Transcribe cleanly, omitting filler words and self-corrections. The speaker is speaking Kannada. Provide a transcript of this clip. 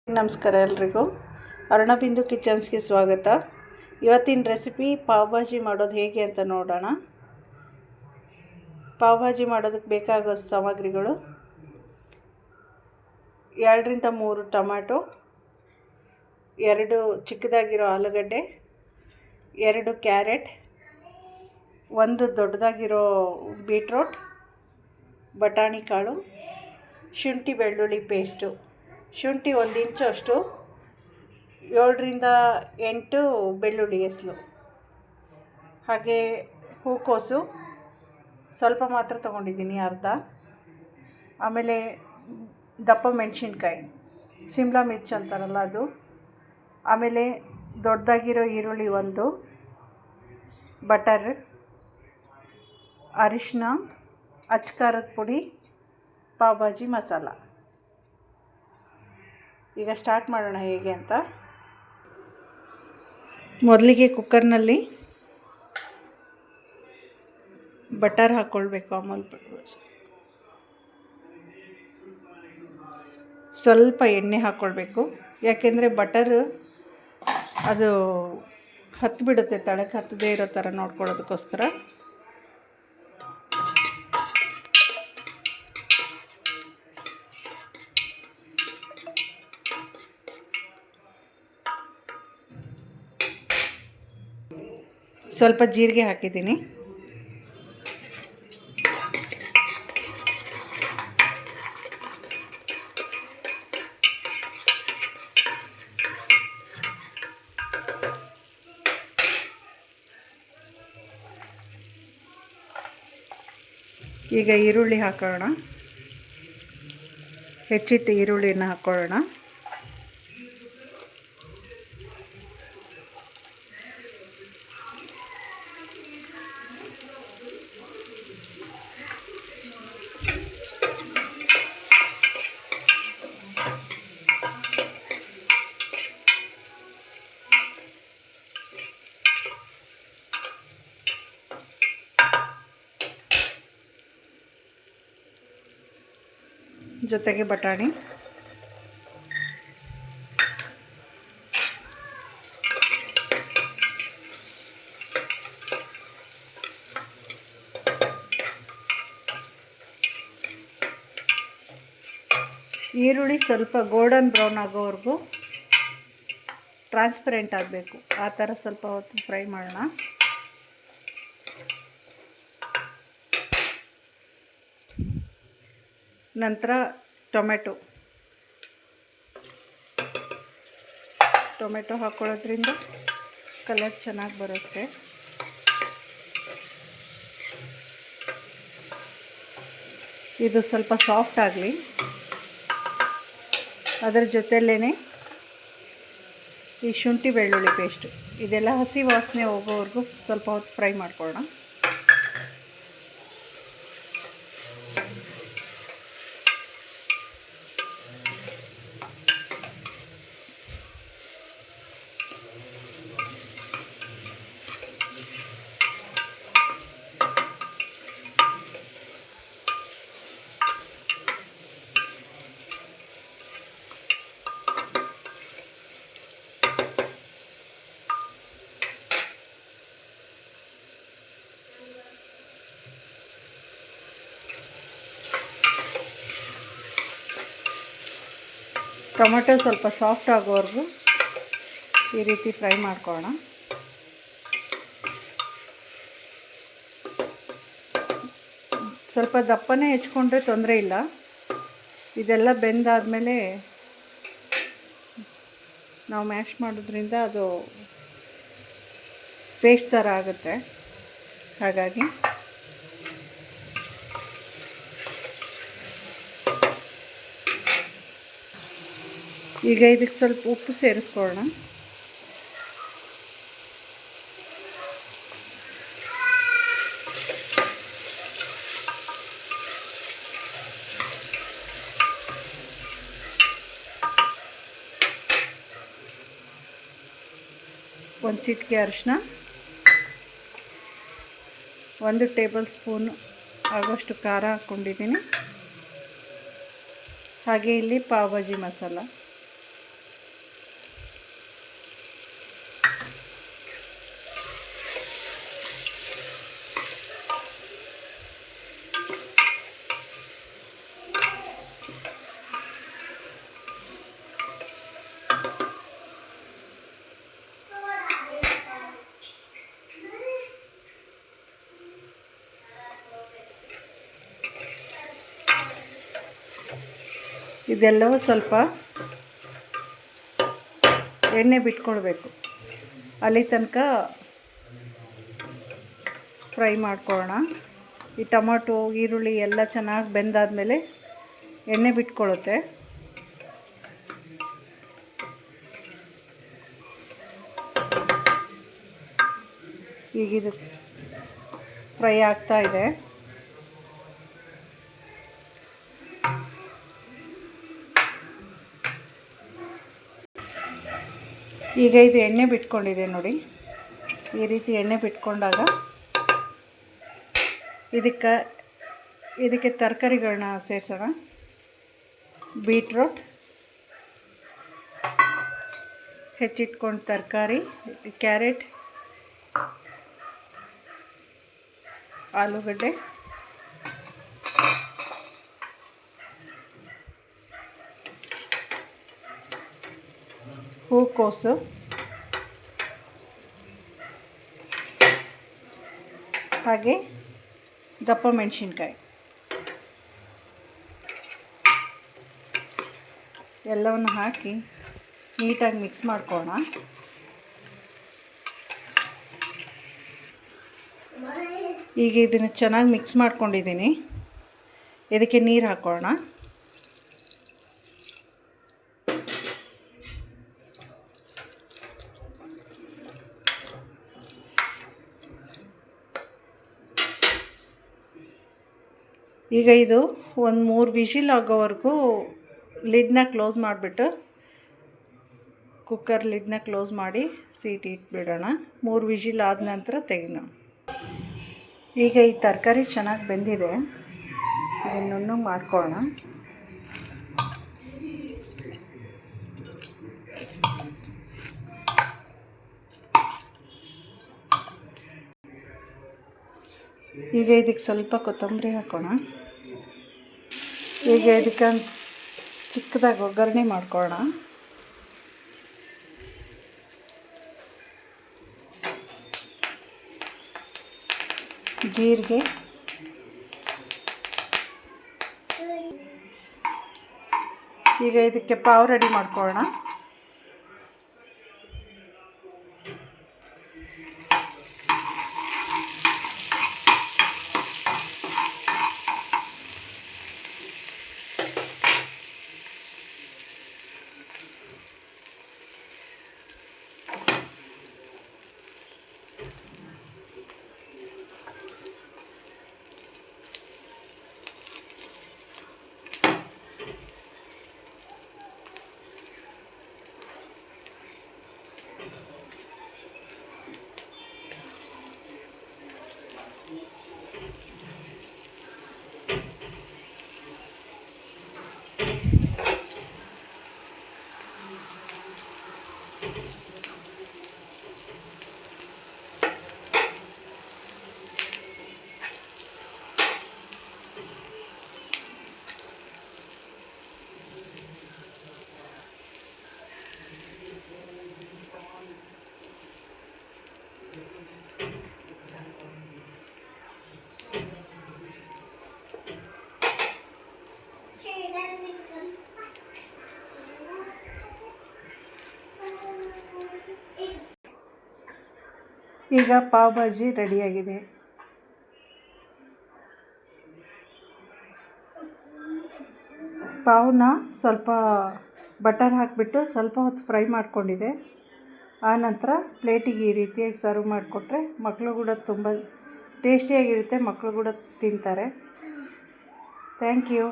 ನಮಸ್ಕಾರ ಎಲ್ರಿಗೂ ಅರುಣಬಿಂದು ಕಿಚನ್ಸ್ಗೆ ಸ್ವಾಗತ. ಇವತ್ತಿನ ರೆಸಿಪಿ ಪಾವ್ ಭಾಜಿ ಮಾಡೋದು ಹೇಗೆ ಅಂತ ನೋಡೋಣ. ಪಾವ್ ಭಾಜಿ ಮಾಡೋದಕ್ಕೆ ಬೇಕಾಗೋ ಸಾಮಗ್ರಿಗಳು: 2 ರಿಂದ 3 ಟೊಮ್ಯಾಟೊ, 2 ಚಿಕ್ಕದಾಗಿರೋ ಆಲೂಗಡ್ಡೆ, 2 ಕ್ಯಾರೆಟ್, 1 ದೊಡ್ಡದಾಗಿರೋ ಬೀಟ್ರೋಟ್, ಬಟಾಣಿ ಕಾಳು, ಶುಂಠಿ ಬೆಳ್ಳುಳ್ಳಿ ಪೇಸ್ಟು. ಶುಂಠಿ 1 ಇಂಚು ಅಷ್ಟು, 7 ರಿಂದ 8 ಬೆಳ್ಳುಳ್ಳಿ ಎಸಳು, ಹಾಗೆ ಹೂಕೋಸು ಸ್ವಲ್ಪ ಮಾತ್ರ ತೊಗೊಂಡಿದ್ದೀನಿ, ಅರ್ಧ. ಆಮೇಲೆ ದಪ್ಪ ಮೆಣಸಿನ್ಕಾಯಿ, ಶಿಮ್ಲಾ ಮಿರ್ಚ್ ಅಂತಾರಲ್ಲ ಅದು. ಆಮೇಲೆ ದೊಡ್ಡದಾಗಿರೋ ಈರುಳ್ಳಿ 1, ಬಟರ್, ಅರಿಶಿನ, ಅಚ್ಚ ಖಾರದ ಪುಡಿ, ಪಾವ್ ಭಾಜಿ ಮಸಾಲ. ಈಗ ಸ್ಟಾರ್ಟ್ ಮಾಡೋಣ ಹೇಗೆ ಅಂತ. ಮೊದಲಿಗೆ ಕುಕ್ಕರ್ನಲ್ಲಿ ಬಟರ್ ಹಾಕ್ಕೊಳ್ಬೇಕು. ಅಮೂಲ್ ಸ್ವಲ್ಪ ಎಣ್ಣೆ ಹಾಕ್ಕೊಳ್ಬೇಕು, ಯಾಕೆಂದರೆ ಬಟರ್ ಅದು ಹತ್ತಿಬಿಡುತ್ತೆ, ತಳಕ್ಕೆ ಹತ್ತದೇ ಇರೋ ಥರ ನೋಡ್ಕೊಳ್ಳೋದಕ್ಕೋಸ್ಕರ. ಸ್ವಲ್ಪ ಜೀರಿಗೆ ಹಾಕಿದ್ದೀನಿ. ಈಗ ಈರುಳ್ಳಿ ಹಾಕೋಣ. ಹೆಚ್ಚಿಟ್ಟು ಈರುಳ್ಳಿನ ಹಾಕ್ಕೊಳ್ಳೋಣ. ಜೊತೆಗೆ ಬಟಾಣಿ, ಈರುಳ್ಳಿ ಸ್ವಲ್ಪ ಗೋಲ್ಡನ್ ಬ್ರೌನ್ ಆಗೋವರೆಗೂ, ಟ್ರಾನ್ಸ್ಪರೆಂಟ್ ಆಗಬೇಕು, ಆ ಥರ ಸ್ವಲ್ಪ ಹೊತ್ತು ಫ್ರೈ ಮಾಡೋಣ. ನಂತರ ಟೊಮೆಟೊ ಹಾಕ್ಕೊಳ್ಳೋದ್ರಿಂದ ಕಲರ್ ಚೆನ್ನಾಗಿ ಬರುತ್ತೆ. ಇದು ಸ್ವಲ್ಪ ಸಾಫ್ಟ್ ಆಗಲಿ. ಅದರ ಜೊತೆಯಲ್ಲೇ ಈ ಶುಂಠಿ ಬೆಳ್ಳುಳ್ಳಿ ಪೇಸ್ಟು, ಇದೆಲ್ಲ ಹಸಿ ವಾಸನೆ ಹೋಗೋವರೆಗೂ ಸ್ವಲ್ಪ ಹೊತ್ತು ಫ್ರೈ ಮಾಡ್ಕೊಳ್ಳೋಣ. ಟೊಮೆಟೊ ಸ್ವಲ್ಪ ಸಾಫ್ಟ್ ಆಗೋವರೆಗೂ ಈ ರೀತಿ ಫ್ರೈ ಮಾಡ್ಕೊಳ್ಳೋಣ. ಸ್ವಲ್ಪ ದಪ್ಪನೇ ಹೆಚ್ಕೊಂಡ್ರೆ ತೊಂದರೆ ಇಲ್ಲ. ಇದೆಲ್ಲ ಬೆಂದಾದಮೇಲೆ ನಾವು ಮ್ಯಾಶ್ ಮಾಡೋದ್ರಿಂದ ಅದು ಪೇಸ್ಟ್ ಥರ ಆಗುತ್ತೆ. ಹಾಗಾಗಿ ಈಗ ಇದಕ್ಕೆ ಸ್ವಲ್ಪ ಉಪ್ಪು ಸೇರಿಸ್ಕೊಳ್ಳೋಣ. ಒಂದು ಚಿಟಿಕೆ ಅರಿಶಿನ, 1 ಟೇಬಲ್ ಸ್ಪೂನ್ ಆಗೋಷ್ಟು ಖಾರ ಹಾಕ್ಕೊಂಡಿದ್ದೀನಿ. ಹಾಗೆ ಇಲ್ಲಿ ಪಾವ್ ಭಾಜಿ ಮಸಾಲ, ಇದೆಲ್ಲವೂ ಸ್ವಲ್ಪ ಎಣ್ಣೆ ಬಿಟ್ಕೊಳ್ಬೇಕು. ಅಲ್ಲಿ ತನಕ ಫ್ರೈ ಮಾಡ್ಕೊಳ್ಳೋಣ. ಈ ಟೊಮೊಟೊ ಈರುಳ್ಳಿ ಎಲ್ಲ ಚೆನ್ನಾಗಿ ಬೆಂದಾದಮೇಲೆ ಎಣ್ಣೆ ಬಿಟ್ಕೊಳ್ಳುತ್ತೆ. ಈಗಿದು ಫ್ರೈ ಆಗ್ತಾ ಇದೆ. ಈಗ ಇದು ಎಣ್ಣೆ ಬಿಟ್ಕೊಂಡಿದೆ ನೋಡಿ. ಈ ರೀತಿ ಎಣ್ಣೆ ಬಿಟ್ಕೊಂಡಾಗ ಇದಕ್ಕೆ ತರಕಾರಿಗಳನ್ನ ಸೇರಿಸೋಣ. ಬೀಟ್ರೋಟ್, ಹೆಚ್ಚಿಟ್ಕೊಂಡು ತರಕಾರಿ, ಕ್ಯಾರೆಟ್, ಆಲೂಗಡ್ಡೆ, ಹೂಕೋಸು, ಹಾಗೆ ದಪ್ಪ ಮೆಣಸಿನ್ಕಾಯಿ ಎಲ್ಲವನ್ನು ಹಾಕಿ ನೀಟಾಗಿ ಮಿಕ್ಸ್ ಮಾಡ್ಕೊಳ್ಳೋಣ. ಈಗ ಇದನ್ನು ಚೆನ್ನಾಗಿ ಮಿಕ್ಸ್ ಮಾಡ್ಕೊಂಡಿದ್ದೀನಿ. ಇದಕ್ಕೆ ನೀರು ಹಾಕೋಣ. ಈಗ ಇದು ಒಂದು 3 ವಿಷಿಲ್ ಆಗೋವರೆಗೂ ಲಿಡ್ನ ಕ್ಲೋಸ್ ಮಾಡಿಬಿಟ್ಟು, ಕುಕ್ಕರ್ ಲಿಡ್ನ ಕ್ಲೋಸ್ ಮಾಡಿ ಸೀಟ್ ಇಟ್ಬಿಡೋಣ. 3 ವಿಷಿಲ್ ಆದ ನಂತರ ತೆಗೆಯೋಣ. ಈಗ ಈ ತರಕಾರಿ ಚೆನ್ನಾಗಿ ಬೆಂದಿದೆ. ಇದನ್ನು ಮಾಡ್ಕೊಳ್ಳೋಣ. ಈಗ ಇದಕ್ಕೆ ಸ್ವಲ್ಪ ಕೊತ್ತಂಬರಿ ಹಾಕೋಣ. ಈಗ ಇದಕ್ಕೆ ಚಿಕ್ಕದಾಗಿ ಒಗ್ಗರಣೆ ಮಾಡ್ಕೊಳ್ಳೋಣ. ಜೀರಿಗೆ, ಈಗ ಇದಕ್ಕೆ ಪಾವ್ ರೆಡಿ ಮಾಡ್ಕೊಳ್ಳೋಣ. ಈಗ ಪಾವ್ ಭಾಜಿ ರೆಡಿಯಾಗಿದೆ. ಪಾವನ್ನ ಸ್ವಲ್ಪ ಬಟರ್ ಹಾಕಿಬಿಟ್ಟು ಸ್ವಲ್ಪ ಹೊತ್ತು ಫ್ರೈ ಮಾಡ್ಕೊಂಡಿದ್ದೆ. ಆನಂತರ ಪ್ಲೇಟಿಗೆ ಈ ರೀತಿಯಾಗಿ ಸರ್ವ್ ಮಾಡಿಕೊಟ್ರೆ ಮಕ್ಕಳು ಕೂಡ ತುಂಬ ಟೇಸ್ಟಿಯಾಗಿರುತ್ತೆ. ಮಕ್ಕಳು ಕೂಡ ತಿಂತಾರೆ. Thank you.